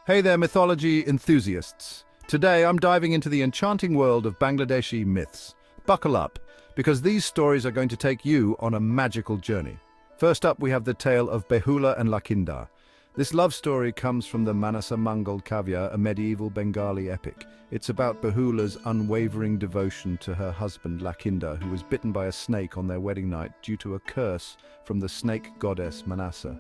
Hey there, mythology enthusiasts. Today I'm diving into the enchanting world of Bangladeshi myths. Buckle up, because these stories are going to take you on a magical journey. First up, we have the tale of Behula and Lakhinder. This love story comes from the Manasa Mangal Kavya, a medieval Bengali epic. It's about Behula's unwavering devotion to her husband Lakhinder, who was bitten by a snake on their wedding night due to a curse from the snake goddess Manasa.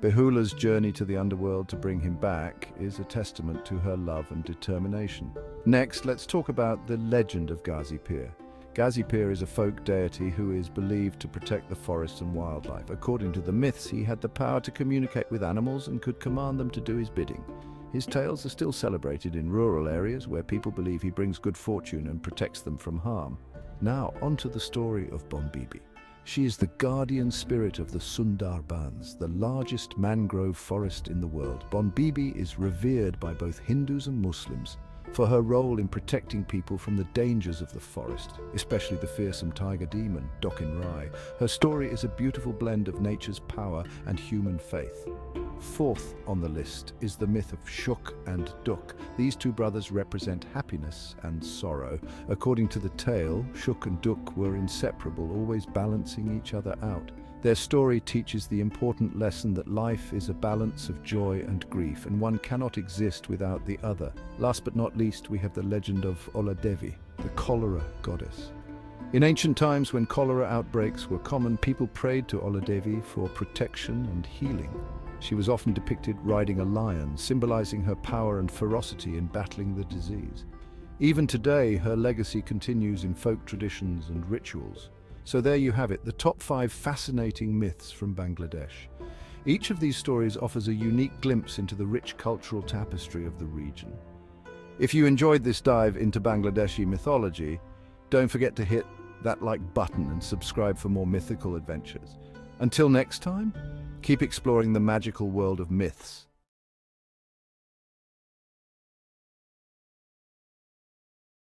Behula's journey to the underworld to bring him back is a testament to her love and determination. Next, let's talk about the legend of Ghazi Pir. Ghazi Pir is a folk deity who is believed to protect the forest and wildlife. According to the myths, he had the power to communicate with animals and could command them to do his bidding. His tales are still celebrated in rural areas where people believe he brings good fortune and protects them from harm. Now, on to the story of Bonbibi. She is the guardian spirit of the Sundarbans, the largest mangrove forest in the world. Bonbibi is revered by both Hindus and Muslims for her role in protecting people from the dangers of the forest, especially the fearsome tiger demon, Dokin Rai. Her story is a beautiful blend of nature's power and human faith. Fourth on the list is the myth of Shuk and Duk. These two brothers represent happiness and sorrow. According to the tale, Shuk and Duk were inseparable, always balancing each other out. Their story teaches the important lesson that life is a balance of joy and grief, and one cannot exist without the other. Last but not least, we have the legend of Oladevi, the cholera goddess. In ancient times, when cholera outbreaks were common, people prayed to Oladevi for protection and healing. She was often depicted riding a lion, symbolizing her power and ferocity in battling the disease. Even today, her legacy continues in folk traditions and rituals. So there you have it, the top 5 fascinating myths from Bangladesh. Each of these stories offers a unique glimpse into the rich cultural tapestry of the region. If you enjoyed this dive into Bangladeshi mythology, don't forget to hit that like button and subscribe for more mythical adventures. Until next time, keep exploring the magical world of myths.